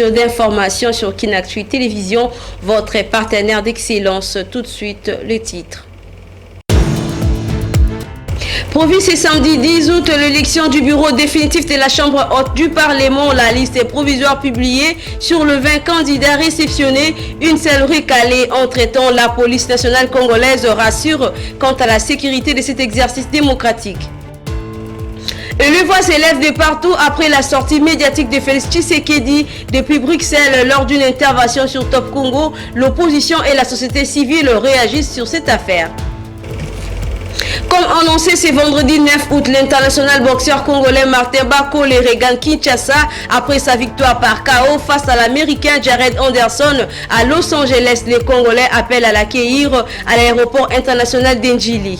D'information sur Kinactu Télévision, votre partenaire d'excellence. Tout de suite, le titre. Prévu ce samedi 10 août, l'élection du bureau définitif de la Chambre haute du Parlement. La liste est provisoire publiée sur le 20 candidats réceptionnés. Une seule recalée. Entre-temps, la police nationale congolaise rassure quant à la sécurité de cet exercice démocratique. Et le voix s'élève de partout après la sortie médiatique de Félix Tshisekedi depuis Bruxelles lors d'une intervention sur Top Congo. L'opposition et la société civile réagissent sur cette affaire. Comme annoncé ce vendredi 9 août, l'international boxeur congolais Martin Bakole regagne Kinshasa après sa victoire par KO face à l'américain Jared Anderson à Los Angeles. Les Congolais appellent à l'accueillir à l'aéroport international d'Ndjili.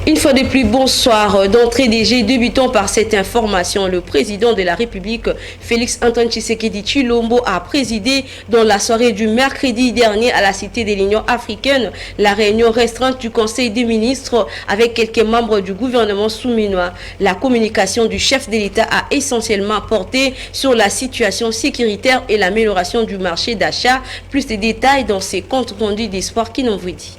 Une fois de plus, bonsoir. D'entrée des jets, débutons par cette information. Le président de la République, Félix Antoine Tshisekedi Tshilombo, a présidé dans la soirée du mercredi dernier à la Cité de l'Union africaine la réunion restreinte du Conseil des ministres avec quelques membres du gouvernement souminois. La communication du chef de l'État a essentiellement porté sur la situation sécuritaire et l'amélioration du marché d'achat. Plus de détails dans ces comptes rendus d'espoir qui n'en vous dit.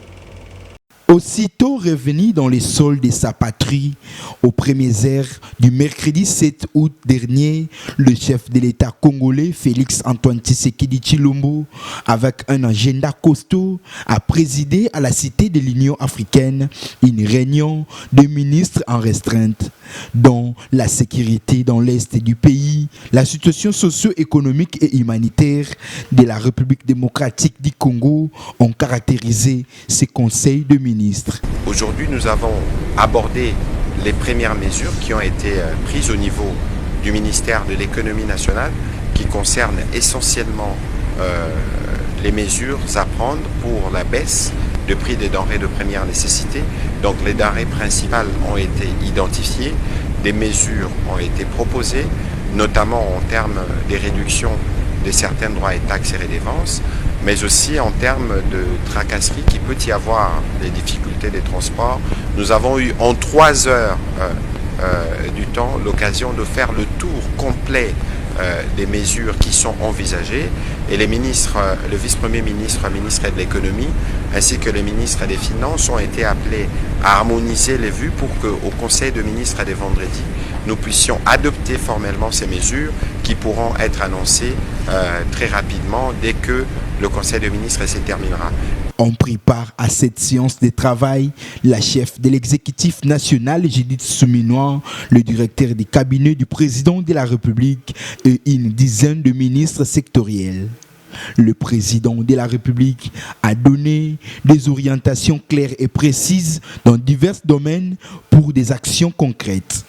Aussitôt revenu dans les sols de sa patrie, aux premières heures du mercredi 7 août dernier, le chef de l'État congolais, Félix Antoine Tshisekedi Tshilombo, avec un agenda costaud, a présidé à la Cité de l'Union africaine une réunion de ministres en restreinte, dont la sécurité dans l'est du pays, la situation socio-économique et humanitaire de la République démocratique du Congo ont caractérisé ces conseils de ministres. Aujourd'hui, nous avons abordé les premières mesures qui ont été prises au niveau du ministère de l'économie nationale qui concernent essentiellement les mesures à prendre pour la baisse de prix des denrées de première nécessité. Donc les denrées principales ont été identifiées, des mesures ont été proposées, notamment en termes des réductions de certains droits et taxes et redevances, mais aussi en termes de tracasserie qui peut y avoir, des difficultés des transports. Nous avons eu en 3 heures du temps l'occasion de faire le tour complet des mesures qui sont envisagées et les ministres, le vice-premier ministre, le ministre de l'économie ainsi que le ministre des finances ont été appelés à harmoniser les vues pour qu'au conseil de ministres de vendredi nous puissions adopter formellement ces mesures qui pourront être annoncées très rapidement dès que le conseil de ministres se terminera. On prit part à cette séance de travail la chef de l'exécutif national Judith Souminois, le directeur du cabinet du président de la République et une dizaine de ministres sectoriels. Le président de la République a donné des orientations claires et précises dans divers domaines pour des actions concrètes.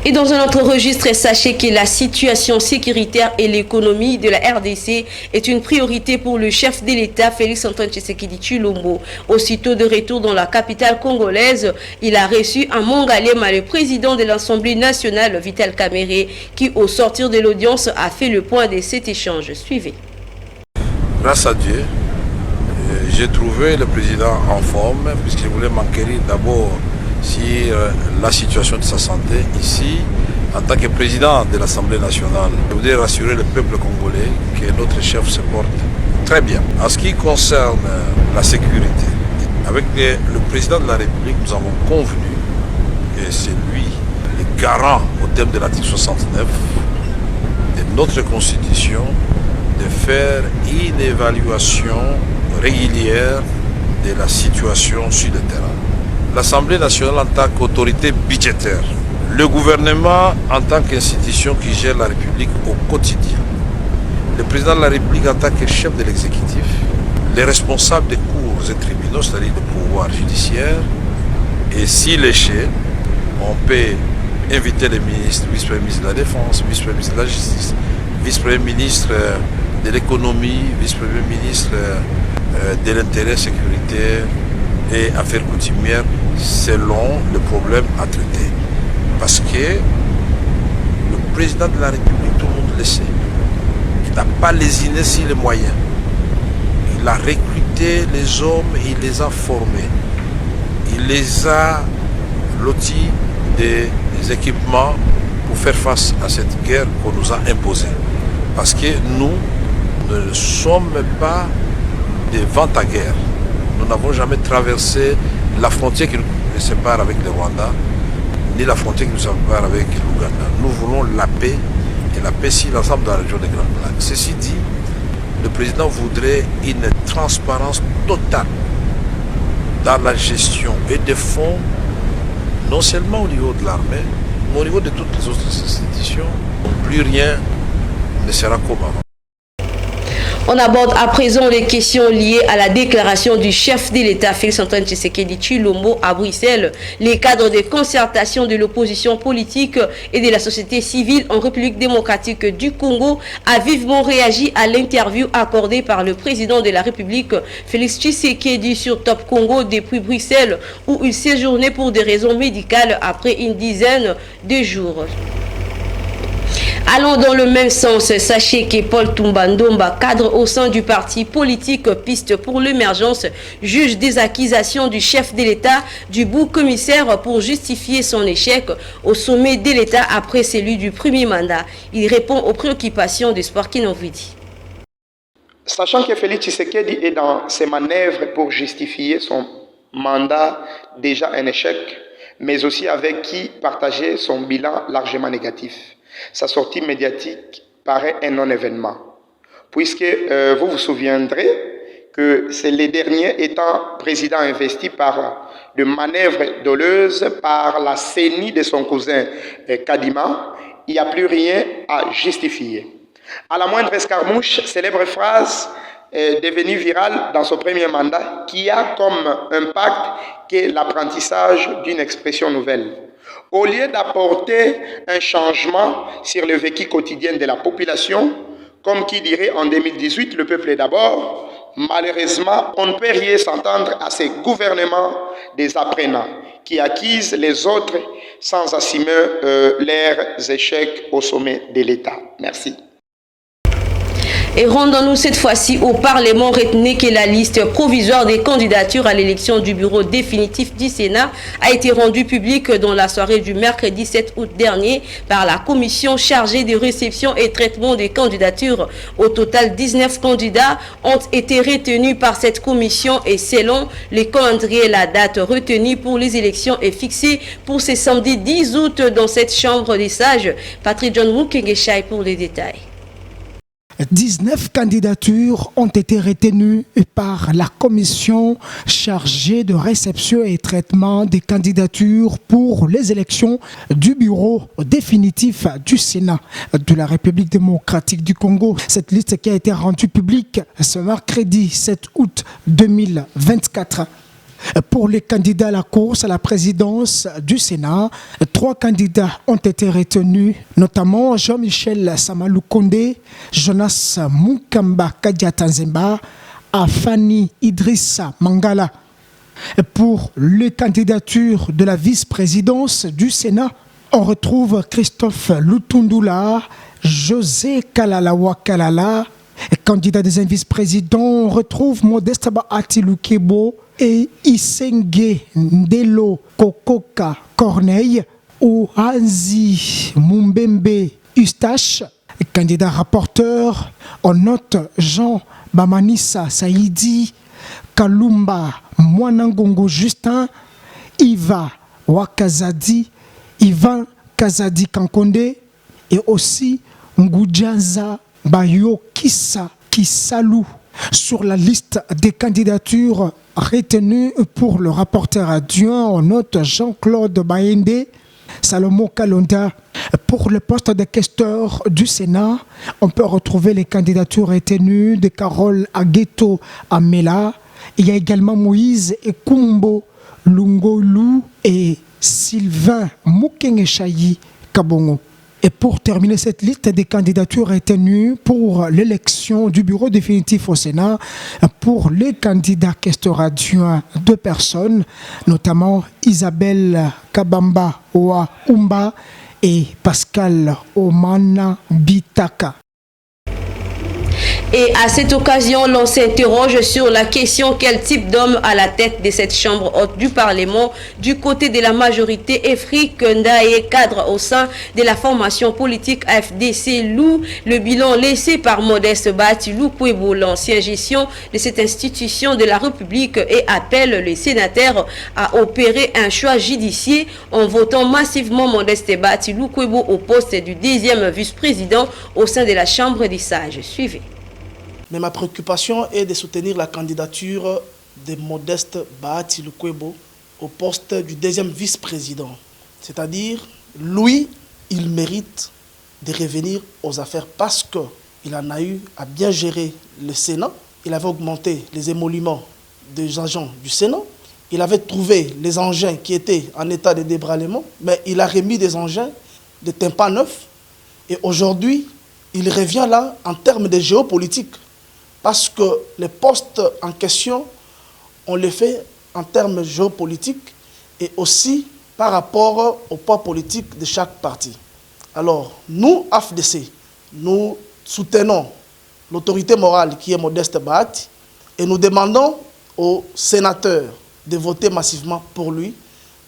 Et dans un autre registre, sachez que la situation sécuritaire et l'économie de la RDC est une priorité pour le chef de l'État, Félix Antoine Tshisekedi Tshilombo. Aussitôt de retour dans la capitale congolaise, il a reçu à Mongalema le président de l'Assemblée nationale, Vital Kamerhe, qui au sortir de l'audience a fait le point de cet échange. Suivez. Grâce à Dieu, j'ai trouvé le président en forme, puisque je voulais m'enquérir d'abord sur la situation de sa santé ici, en tant que président de l'Assemblée nationale. Je voudrais rassurer le peuple congolais que notre chef se porte très bien. En ce qui concerne la sécurité, avec le président de la République, nous avons convenu, et c'est lui le garant au terme de l'article 69 de notre Constitution, de faire une évaluation régulière de la situation sur le terrain. L'Assemblée nationale en tant qu'autorité budgétaire, le gouvernement en tant qu'institution qui gère la République au quotidien, le président de la République en tant que chef de l'exécutif, les responsables des cours et tribunaux, c'est-à-dire du pouvoir judiciaire, et s'il est chez, on peut inviter les ministres, vice-premier ministre de la Défense, vice-premier ministre de la Justice, vice-premier ministre de l'économie, vice-premier ministre de l'intérêt sécuritaire et affaires coutumières selon le problème à traiter. Parce que le président de la République, tout le monde le sait, il n'a pas lésiné sur les moyens. Il a recruté les hommes, il les a formés. il les a lotis des équipements pour faire face à cette guerre qu'on nous a imposée. Parce que nous ne sommes pas des vents à guerre. Nous n'avons jamais traversé la frontière qui nous sépare avec le Rwanda, ni la frontière qui nous sépare avec l'Ouganda. Nous voulons la paix, et la paix si l'ensemble de la région des Grandes Lacs. Ceci dit, le président voudrait une transparence totale dans la gestion et des fonds, non seulement au niveau de l'armée, mais au niveau de toutes les autres institutions. Donc plus rien ne sera comme avant. On aborde à présent les questions liées à la déclaration du chef de l'État, Félix-Antoine Tshisekedi Tshilombo, à Bruxelles. Les cadres de concertation de l'opposition politique et de la société civile en République démocratique du Congo a vivement réagi à l'interview accordée par le président de la République, Félix Tshisekedi, sur Top Congo depuis Bruxelles, où il séjournait pour des raisons médicales après une dizaine de jours. Allons dans le même sens, sachez que Paul Toumba-Ndomba, cadre au sein du parti politique Piste pour l'émergence, juge des accusations du chef de l'État du bouc commissaire pour justifier son échec au sommet de l'État après celui du premier mandat. Il répond aux préoccupations des Sporkinonvidi. Sachant que Félix Tshisekedi est dans ses manœuvres pour justifier son mandat déjà un échec, mais aussi avec qui partager son bilan largement négatif. Sa sortie médiatique paraît un non-événement, puisque vous vous souviendrez que c'est le dernier étant président investi par de manœuvres doleuses par la CENI de son cousin Kadima. Il n'y a plus rien à justifier. À la moindre escarmouche, célèbre phrase est devenue virale dans son premier mandat qui a comme impact que l'apprentissage d'une expression nouvelle. Au lieu d'apporter un changement sur le vécu quotidien de la population, comme qui dirait en 2018, le peuple est d'abord, malheureusement, on ne peut rien s'entendre à ces gouvernements des apprenants qui acquisent les autres sans assumer leurs échecs au sommet de l'État. Merci. Et rendons-nous cette fois-ci au Parlement. Retenez que la liste provisoire des candidatures à l'élection du bureau définitif du Sénat a été rendue publique dans la soirée du mercredi 7 août dernier par la commission chargée de réception et traitement des candidatures. Au total, 19 candidats ont été retenus par cette commission et selon les calendriers, la date retenue pour les élections est fixée pour ce samedi 10 août dans cette chambre des sages. Patrick John Mukengeshaï pour les détails. 19 candidatures ont été retenues par la commission chargée de réception et traitement des candidatures pour les élections du bureau définitif du Sénat de la République démocratique du Congo. Cette liste qui a été rendue publique ce mercredi 7 août 2024. Pour les candidats à la course à la présidence du Sénat, 3 candidats ont été retenus, notamment Jean-Michel Samalou Kondé, Jonas Mukamba Kadiatanzemba, Afani Idrissa Mangala. Pour les candidatures de la vice-présidence du Sénat, on retrouve Christophe Lutundula, José Kalalawa Kalala. Candidat des vice-présidents, on retrouve Modeste Bahati Lukebo et Isenge Ndelo Kokoka Corneille ou Hanzi Mumbembe Eustache. Candidat rapporteur, on note Jean Bamanissa Saïdi, Kalumba Mwanangongo Justin, Iva Wakazadi, Ivan Kazadi Kankonde et aussi Ngudjanza Bayo Kissa Kissalou. Sur la liste des candidatures retenues pour le rapporteur adjoint, on note Jean-Claude Baende, Salomon Kalonda. Pour le poste de questeur du Sénat, on peut retrouver les candidatures retenues de Carole Agueto Amela. Il y a également Moïse Ekumbo Lungolu et Sylvain Mukengeshayi Kabongo. Et pour terminer cette liste des candidatures retenues pour l'élection du bureau définitif au Sénat, pour les candidats questeurs adjoints, 2 personnes, notamment Isabelle Kabamba Oa Umba et Pascal Omana Bitaka. Et à cette occasion, l'on s'interroge sur la question quel type d'homme à la tête de cette chambre haute du Parlement du côté de la majorité Efrik Ndaye, cadre au sein de la formation politique AFDC loue le bilan laissé par Modeste Bahati Lukwebo, l'ancien gestion de cette institution de la République, et appelle les sénateurs à opérer un choix judiciaire en votant massivement Modeste Bahati Lukwebo au poste du deuxième vice-président au sein de la Chambre des sages. Suivez. Mais ma préoccupation est de soutenir la candidature de Modeste Bahati Lukwebo au poste du deuxième vice-président. C'est-à-dire, lui, il mérite de revenir aux affaires parce qu'il en a eu à bien gérer le Sénat. Il avait augmenté les émoluments des agents du Sénat. Il avait trouvé les engins qui étaient en état de débraiement, mais il a remis des engins de tympan neufs. Et aujourd'hui, il revient là en termes de géopolitique. Parce que les postes en question, on les fait en termes géopolitiques et aussi par rapport au poids politique de chaque parti. Alors, nous, AFDC, nous soutenons l'autorité morale qui est Modeste Bahati et nous demandons aux sénateurs de voter massivement pour lui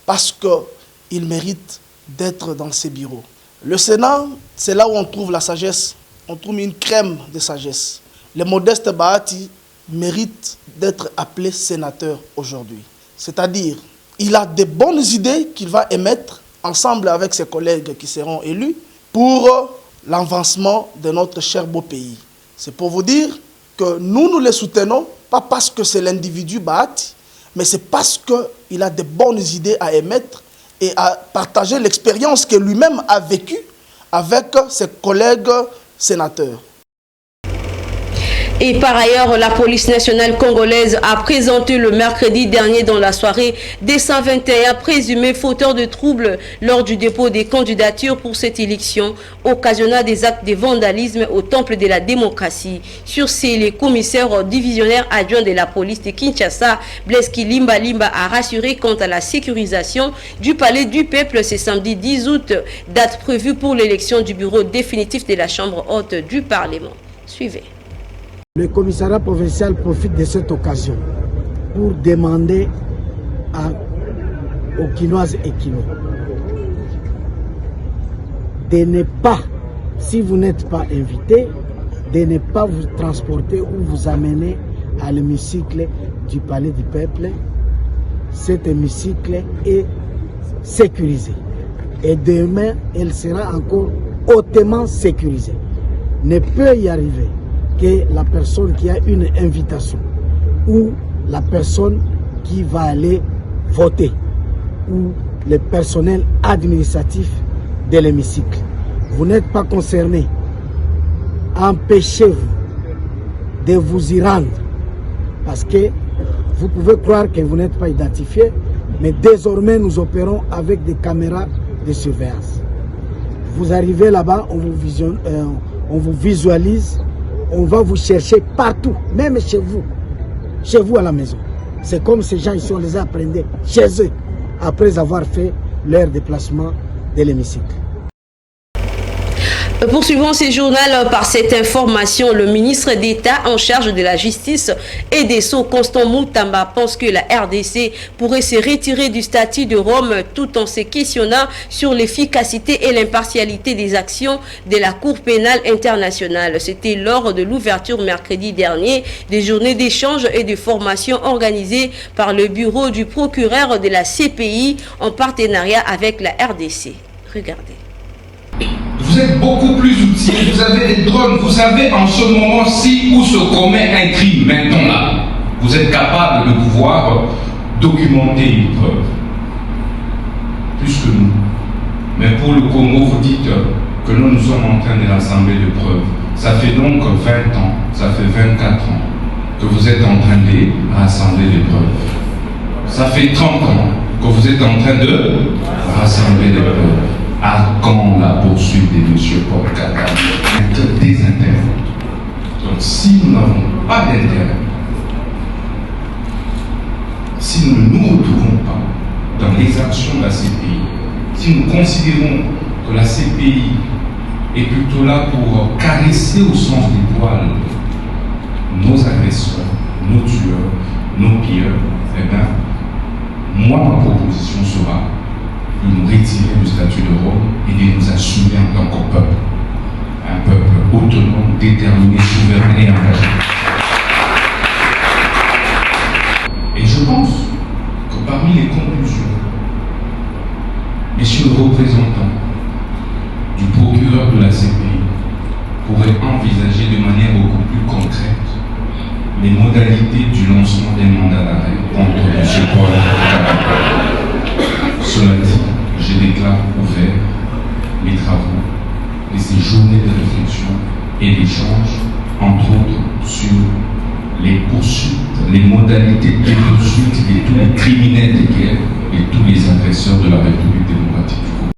parce qu'il mérite d'être dans ces bureaux. Le Sénat, c'est là où on trouve la sagesse, on trouve une crème de sagesse. Le Modeste Bahati mérite d'être appelé sénateur aujourd'hui. C'est-à-dire, il a de bonnes idées qu'il va émettre ensemble avec ses collègues qui seront élus pour l'avancement de notre cher beau pays. C'est pour vous dire que nous les soutenons, pas parce que c'est l'individu Bahati, mais c'est parce qu'il a de bonnes idées à émettre et à partager l'expérience que lui-même a vécue avec ses collègues sénateurs. Et par ailleurs, la police nationale congolaise a présenté le mercredi dernier dans la soirée des 121 présumés fauteurs de troubles lors du dépôt des candidatures pour cette élection, occasionnant des actes de vandalisme au temple de la démocratie. Sur ces, les commissaires divisionnaires adjoints de la police de Kinshasa, Bleski Limba a rassuré quant à la sécurisation du palais du peuple ce samedi 10 août, date prévue pour l'élection du bureau définitif de la Chambre haute du Parlement. Suivez. Le commissariat provincial profite de cette occasion pour demander aux Kinoises et Kinois de ne pas, si vous n'êtes pas invité, de ne pas vous transporter ou vous amener à l'hémicycle du Palais du Peuple. Cet hémicycle est sécurisé et demain, elle sera encore hautement sécurisée. Ne peut y arriver que la personne qui a une invitation ou la personne qui va aller voter ou le personnel administratif de l'hémicycle. Vous n'êtes pas concerné. Empêchez-vous de vous y rendre parce que vous pouvez croire que vous n'êtes pas identifié, mais désormais nous opérons avec des caméras de surveillance. Vous arrivez là-bas, on vous visualise. On va vous chercher partout, même chez vous à la maison. C'est comme ces gens ici, on les a appréhendés chez eux, après avoir fait leur déplacement de l'hémicycle. Poursuivons ce journal par cette information. Le ministre d'État en charge de la justice et des Sceaux, Constant Moutamba, pense que la RDC pourrait se retirer du statut de Rome tout en se questionnant sur l'efficacité et l'impartialité des actions de la Cour pénale internationale. C'était lors de l'ouverture mercredi dernier des journées d'échange et de formation organisées par le bureau du procureur de la CPI en partenariat avec la RDC. Regardez. Vous êtes beaucoup plus outillés, vous avez des drones, vous savez en ce moment-ci où se commet un crime, maintenant là. Vous êtes capable de pouvoir documenter une preuve. Plus que nous. Mais pour le Congo, vous dites que nous sommes en train de rassembler des preuves. Ça fait donc 20 ans, ça fait 24 ans que vous êtes en train de rassembler des preuves. Ça fait 30 ans que vous êtes en train de rassembler des preuves. À quand la poursuite de M. Paul Kagame? Des intérêts. Donc si nous n'avons pas d'intérêt, si nous ne nous retrouvons pas dans l'exaction de la CPI, si nous considérons que la CPI est plutôt là pour caresser au sens du poil nos agresseurs, nos tueurs, nos pilleurs, eh bien, moi, ma proposition sera de nous retirer du statut de Rome et de nous assumer en tant que peuple. Un peuple autonome, déterminé, souverain et engagé. Et je pense que parmi les conclusions, messieurs le représentant du procureur de la CPI pourrait envisager de manière beaucoup plus concrète les modalités du lancement des mandats d'arrêt contre M. Paul Kabila. Cela dit, je déclare ouvert mes travaux de ces journées de réflexion et d'échange, entre autres sur les poursuites, les modalités de poursuite de tous les criminels de guerre et tous les agresseurs de la République démocratique du Congo.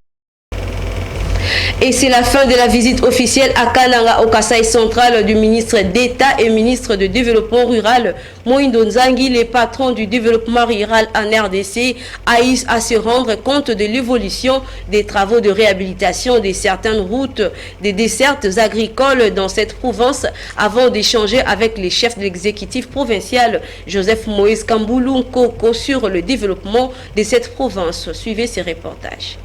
Et c'est la fin de la visite officielle à Kananga au Kasaï central du ministre d'État et ministre de Développement rural Moïndo Nzangi. Les patrons du développement rural en RDC haïssent à se rendre compte de l'évolution des travaux de réhabilitation de certaines routes des dessertes agricoles dans cette province avant d'échanger avec les chefs de l'exécutif provincial Joseph Moïse Kamboulou Nkoko sur le développement de cette province. Suivez ces reportages.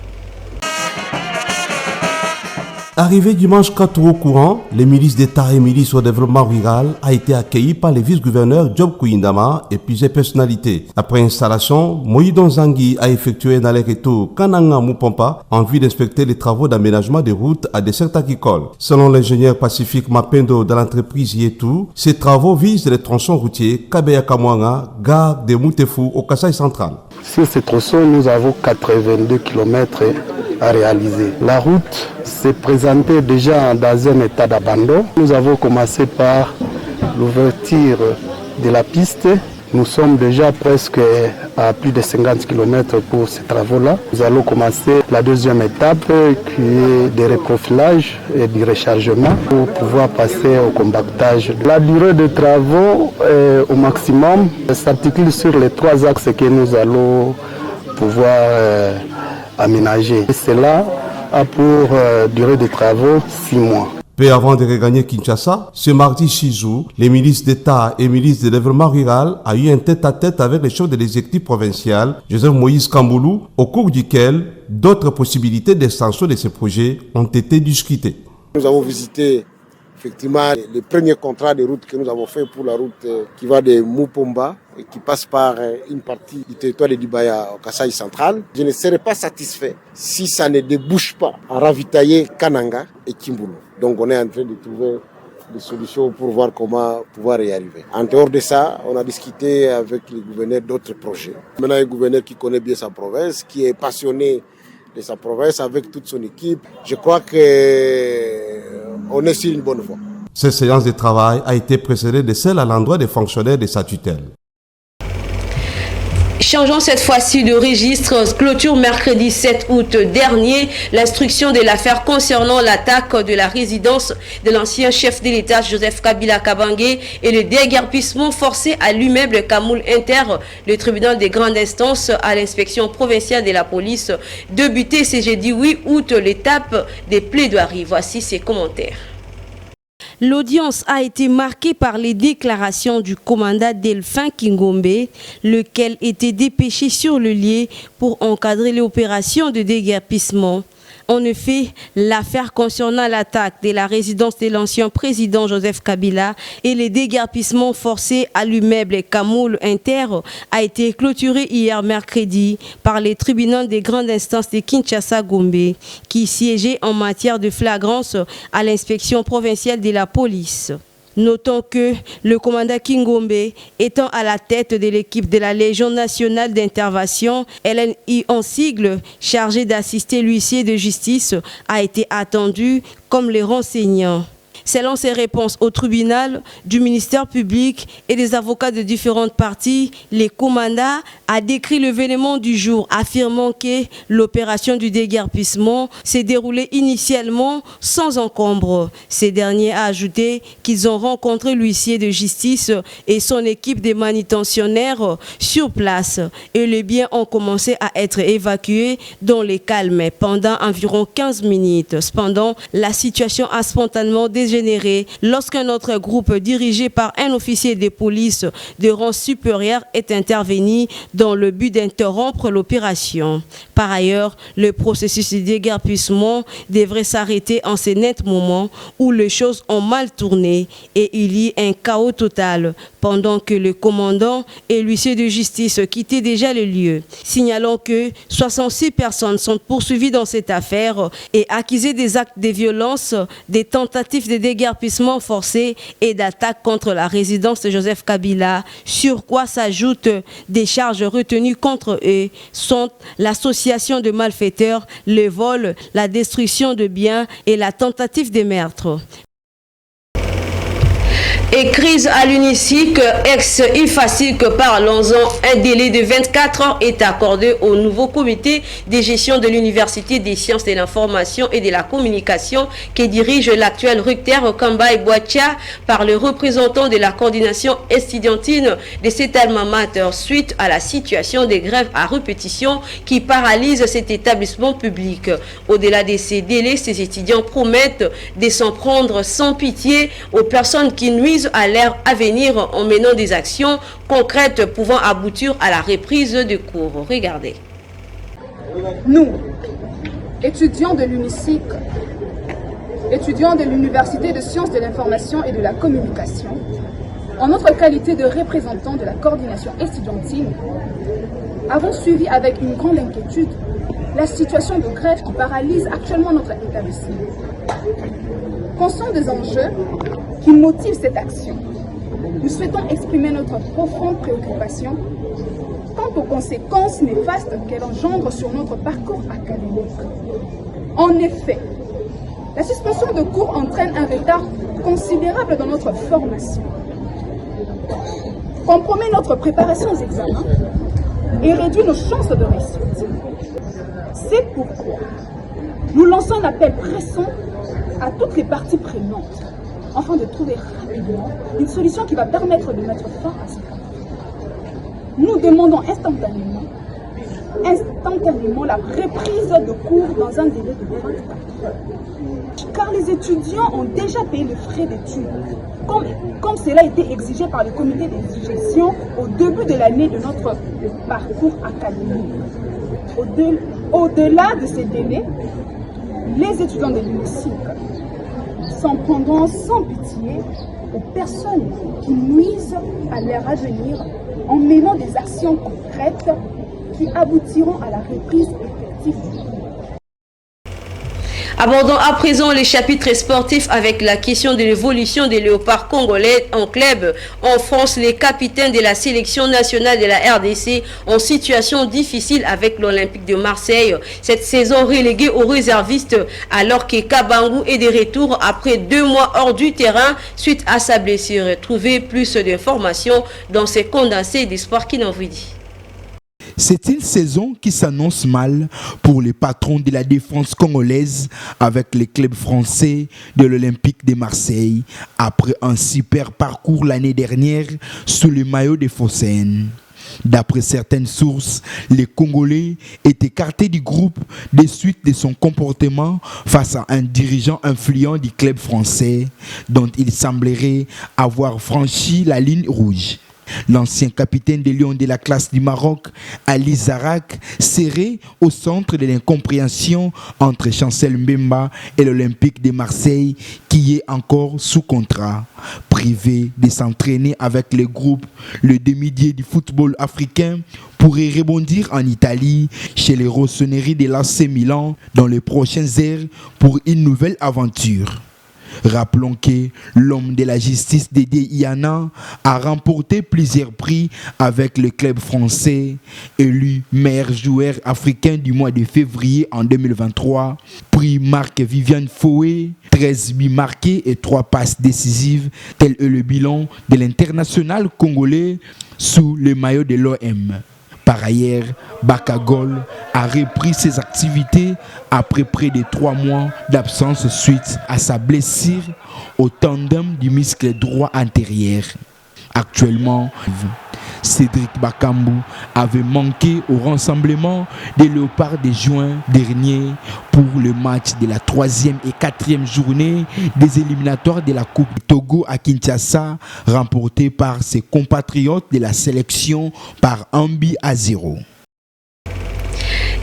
Arrivé dimanche 4 août courant, le ministre d'État et ministre au développement rural a été accueilli par les vice-gouverneurs Job Kouindama et plusieurs personnalités. Après installation, Moïdo Nzangi a effectué un aller-retour Kananga-Mupompa en vue d'inspecter les travaux d'aménagement des routes à dessert agricole. Selon l'ingénieur Pacifique Mapendo de l'entreprise Yetu, ces travaux visent les tronçons routiers Kabeya-Kamwanga, gare de Moutefu au Kasaï central. Sur ces tronçons, nous avons 82 km à réaliser. La route s'est présentée déjà dans un état d'abandon. Nous avons commencé par l'ouverture de la piste. Nous sommes déjà presque à plus de 50 km pour ces travaux-là. Nous allons commencer la deuxième étape qui est des reprofilages et du rechargement pour pouvoir passer au compactage. La durée des travaux au maximum s'articule sur les 3 axes que nous allons pouvoir aménager. Et cela a pour durée de travaux 6 mois. Peu avant de regagner Kinshasa, ce mardi 6 août, les ministres d'État et ministres du développement rural a eu un tête-à-tête avec les chefs de l'exécutif provincial, Joseph Moïse Kamboulou, au cours duquel d'autres possibilités d'extension de ce projet ont été discutées. Nous avons visité effectivement les premiers contrats de route que nous avons fait pour la route qui va de Mupomba et qui passe par une partie du territoire de Dibaya au Kasaï central. Je ne serais pas satisfait si ça ne débouche pas à ravitailler Kananga et Kimboulou. Donc on est en train de trouver des solutions pour voir comment pouvoir y arriver. En dehors de ça, on a discuté avec les gouverneurs d'autres projets. Maintenant, un gouverneur qui connaît bien sa province, qui est passionné de sa province avec toute son équipe. Je crois qu'on est sur une bonne voie. Cette séance de travail a été précédée de celle à l'endroit des fonctionnaires de sa tutelle. Changeons cette fois-ci de registre. Clôture mercredi 7 août dernier l'instruction de l'affaire concernant l'attaque de la résidence de l'ancien chef de l'État Joseph Kabila Kabange et le déguerpissement forcé à l'immeuble Kamoul Inter. Le tribunal des grandes instances à l'inspection provinciale de la police débuté ce jeudi 8 août l'étape des plaidoiries. Voici ses commentaires. L'audience a été marquée par les déclarations du commandant Delphin Kingombe, lequel était dépêché sur le lieu pour encadrer l'opération de déguerpissement. En effet, l'affaire concernant l'attaque de la résidence de l'ancien président Joseph Kabila et les déguerpissements forcés à l'immeuble Kamoul Inter a été clôturée hier mercredi par les tribunaux des grandes instances de Kinshasa-Gombe qui siégeaient en matière de flagrance à l'inspection provinciale de la police. Notons que le commandant Kingombe, étant à la tête de l'équipe de la Légion nationale d'intervention, LNI en sigle, chargé d'assister l'huissier de justice, a été attendu comme les renseignants. Selon ses réponses au tribunal du ministère public et des avocats de différentes parties, le commandant a décrit l'événement du jour, affirmant que l'opération du déguerpissement s'est déroulée initialement sans encombre. Ces derniers a ajouté qu'ils ont rencontré l'huissier de justice et son équipe de manutentionnaires sur place et les biens ont commencé à être évacués dans les calmes pendant environ 15 minutes. Cependant, la situation a spontanément dégénéré généré lorsqu'un autre groupe dirigé par un officier de police de rang supérieur est intervenu dans le but d'interrompre l'opération. Par ailleurs, le processus de déguerpissement devrait s'arrêter en ce net moment où les choses ont mal tourné et il y a un chaos total pendant que le commandant et l'huissier de justice quittaient déjà le lieu. Signalons que 66 personnes sont poursuivies dans cette affaire et accusées des actes de violence, des tentatives de déguerpissement forcé et d'attaque contre la résidence de Joseph Kabila, sur quoi s'ajoutent des charges retenues contre eux, sont l'association de malfaiteurs, le vol, la destruction de biens et la tentative de meurtre. Et crise à l'UNICIC, ex-IFACIC, parlons-en, un délai de 24 heures est accordé au nouveau comité de gestion de l'Université des sciences de l'information et de la communication qui dirige l'actuel recteur Kambaï Boatia par le représentant de la coordination estudiantine de cet alma mater suite à la situation des grèves à répétition qui paralyse cet établissement public. Au-delà de ces délais, ces étudiants promettent de s'en prendre sans pitié aux personnes qui nuisent à l'ère à venir en menant des actions concrètes pouvant aboutir à la reprise de cours. Regardez. Nous, étudiants de l'UNICIC, étudiants de l'Université de sciences de l'information et de la communication, en notre qualité de représentants de la coordination estudiantine, avons suivi avec une grande inquiétude la situation de grève qui paralyse actuellement notre établissement. Conscients des enjeux qui motive cette action, nous souhaitons exprimer notre profonde préoccupation quant aux conséquences néfastes qu'elle engendre sur notre parcours académique. En effet, la suspension de cours entraîne un retard considérable dans notre formation, compromet notre préparation aux examens et réduit nos chances de réussite. C'est pourquoi nous lançons un appel pressant à toutes les parties prenantes afin de trouver rapidement une solution qui va permettre de mettre fin à ce conflit. Nous demandons instantanément la reprise de cours dans un délai de 24 heures. Car les étudiants ont déjà payé les frais d'études, comme cela a été exigé par le comité de gestion au début de l'année de notre parcours académique. Au-delà de ces délais, les étudiants de l'UNICIC s'en prendront sans pitié aux personnes qui nuisent à leur avenir en menant des actions concrètes qui aboutiront à la reprise effective du cours. Abordons à présent les chapitres sportifs avec la question de l'évolution des léopards congolais en club. En France, les capitaines de la sélection nationale de la RDC en situation difficile avec l'Olympique de Marseille. Cette saison reléguée aux réservistes alors que Kabangou est de retour après 2 mois hors du terrain suite à sa blessure. Trouvez plus d'informations dans ces condensés d'espoir qui n'en vous dit. C'est une saison qui s'annonce mal pour les patrons de la défense congolaise avec les clubs français de l'Olympique de Marseille après un super parcours l'année dernière sous le maillot des Phocéens. D'après certaines sources, les Congolais est écarté du groupe des suites de son comportement face à un dirigeant influent du club français dont il semblerait avoir franchi la ligne rouge. L'ancien capitaine des Lions de la classe du Maroc, Ali Zarak, serait au centre de l'incompréhension entre Chancel Mbemba et l'Olympique de Marseille qui est encore sous contrat. Privé de s'entraîner avec le groupe, le demi-dieu du football africain pourrait rebondir en Italie chez les rossonneries de l'AC Milan dans les prochaines heures pour une nouvelle aventure. Rappelons que l'homme de la justice Dédé Iana a remporté plusieurs prix avec le club français, élu meilleur joueur africain du mois de février en 2023, prix Marc Viviane Foué, 13 buts marqués et 3 passes décisives, tel est le bilan de l'international congolais sous le maillot de l'OM. Par ailleurs, Bakagol a repris ses activités après près de 3 mois d'absence suite à sa blessure au tendon du muscle droit antérieur. Actuellement, Cédric Bakambu, avait manqué au rassemblement des Léopards de juin dernier pour le match de la 3e et 4e journée des éliminatoires de la Coupe Togo à Kinshasa, remporté par ses compatriotes de la sélection par 1-0.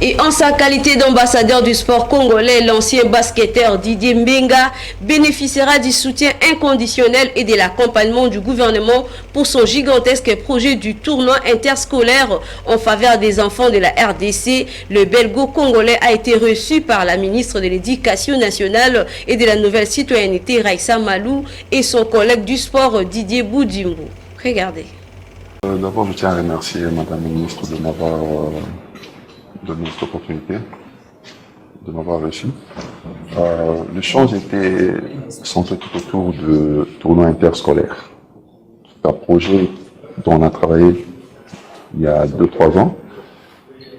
Et en sa qualité d'ambassadeur du sport congolais, l'ancien basketteur Didier Mbenga bénéficiera du soutien inconditionnel et de l'accompagnement du gouvernement pour son gigantesque projet du tournoi interscolaire en faveur des enfants de la RDC. Le belgo-congolais a été reçu par la ministre de l'Éducation nationale et de la nouvelle citoyenneté Raissa Malou et son collègue du sport Didier Boudimbo. Regardez. D'abord, je tiens à remercier Madame la ministre de m'avoir donné cette opportunité, de m'avoir reçu. L'échange était centré tout autour de tournoi interscolaire. C'est un projet dont on a travaillé il y a 2-3 ans.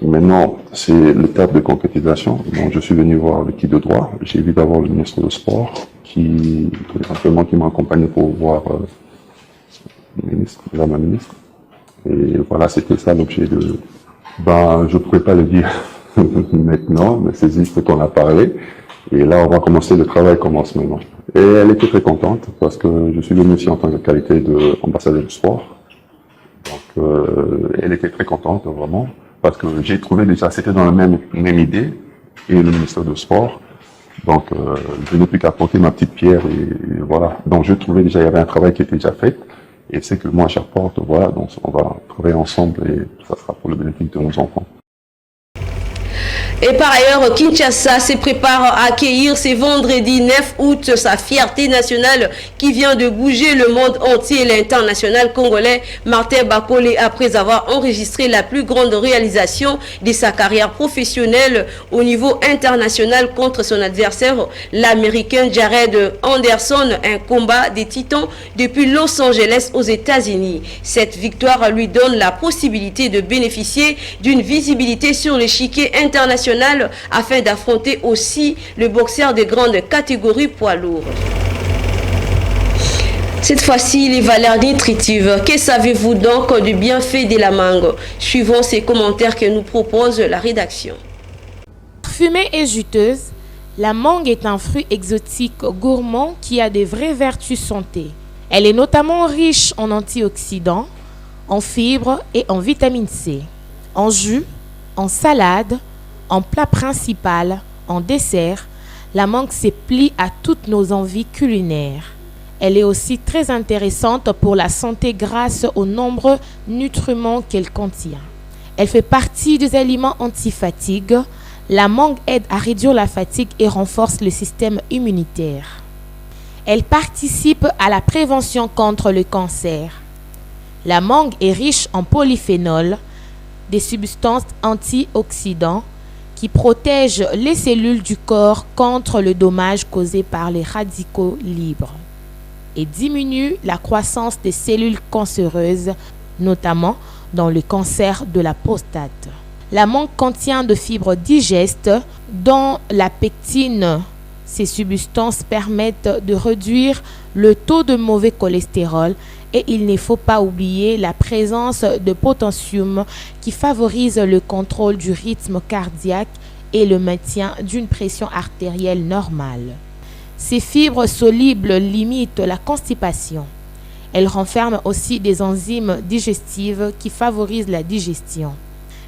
Maintenant, c'est l'étape de concrétisation. Donc, je suis venu voir l'équipe de droit. J'ai vu d'abord le ministre du Sport qui m'a accompagné pour voir ma ministre. Et voilà, c'était ça l'objet de... je ne pourrais pas le dire maintenant, mais c'est juste qu'on a parlé. Et là, on va commencer, le travail commence maintenant. Et elle était très contente parce que je suis venu aussi en tant que qualité d'ambassadeur du sport. Donc, elle était très contente, vraiment, parce que j'ai trouvé déjà, c'était dans la même idée, et le ministère du Sport. Donc, je n'ai plus qu'à apporter ma petite pierre et voilà. Donc, je trouvais déjà, il y avait un travail qui était déjà fait. Et c'est que moi, j'apporte, voilà, donc on va travailler ensemble et ça sera pour le bénéfice de nos enfants. Et par ailleurs, Kinshasa se prépare à accueillir ce vendredi 9 août sa fierté nationale qui vient de bouger le monde entier, l'international congolais Martin Bakole, après avoir enregistré la plus grande réalisation de sa carrière professionnelle au niveau international contre son adversaire, l'américain Jared Anderson, un combat des titans depuis Los Angeles aux États-Unis. Cette victoire lui donne la possibilité de bénéficier d'une visibilité sur l'échiquier international afin d'affronter aussi le boxeur de grande catégorie poids lourd. Cette fois-ci, les valeurs nutritives. Que savez-vous donc du bienfait de la mangue? Suivons ces commentaires que nous propose la rédaction. Fumée et juteuse, la mangue est un fruit exotique gourmand qui a des vraies vertus santé. Elle est notamment riche en antioxydants, en fibres et en vitamine C. En jus, en salade, en plat principal, en dessert, la mangue se plie à toutes nos envies culinaires. Elle est aussi très intéressante pour la santé grâce aux nombreux nutriments qu'elle contient. Elle fait partie des aliments anti-fatigue. La mangue aide à réduire la fatigue et renforce le système immunitaire. Elle participe à la prévention contre le cancer. La mangue est riche en polyphénols, des substances antioxydants, qui protège les cellules du corps contre le dommage causé par les radicaux libres et diminue la croissance des cellules cancéreuses, notamment dans le cancer de la prostate. La mangue contient de fibres digestes, dont la pectine. Ces substances permettent de réduire le taux de mauvais cholestérol et il ne faut pas oublier la présence de potassium qui favorise le contrôle du rythme cardiaque et le maintien d'une pression artérielle normale. Ces fibres solubles limitent la constipation. Elles renferment aussi des enzymes digestives qui favorisent la digestion.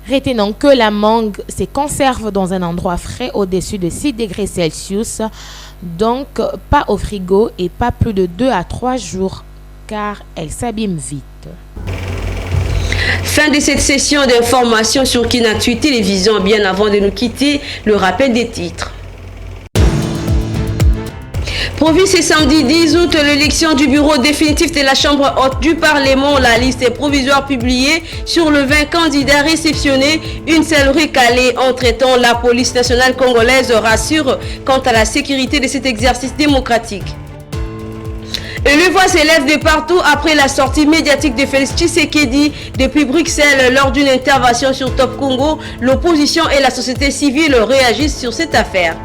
Retenons que la mangue se conserve dans un endroit frais au-dessus de 6 degrés Celsius, donc pas au frigo et pas plus de 2 à 3 jours car elle s'abîme vite. Fin de cette session d'information sur Kinactu Télévision. Bien avant de nous quitter, le rappel des titres. Prévu ce samedi 10 août, l'élection du bureau définitif de la Chambre haute du Parlement. La liste est provisoire publiée sur le 20 candidats réceptionnés. Une seule recalée. Entre-temps, la police nationale congolaise rassure quant à la sécurité de cet exercice démocratique. Et le voix s'élève de partout après la sortie médiatique de Félix Tshisekedi depuis Bruxelles lors d'une intervention sur Top Congo. L'opposition et la société civile réagissent sur cette affaire.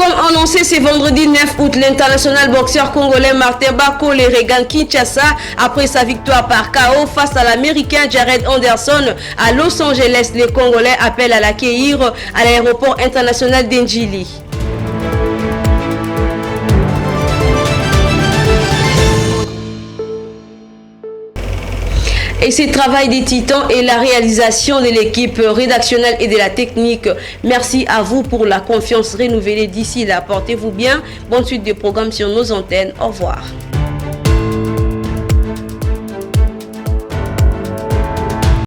Comme annoncé ce vendredi 9 août, l'international boxeur congolais Martin Bakole regagne Kinshasa après sa victoire par KO face à l'américain Jared Anderson à Los Angeles. Les Congolais appellent à l'accueillir à l'aéroport international d'Ndjili. Et ce travail des titans et la réalisation de l'équipe rédactionnelle et de la technique. Merci à vous pour la confiance renouvelée. D'ici là, portez-vous bien. Bonne suite de programmes sur nos antennes. Au revoir.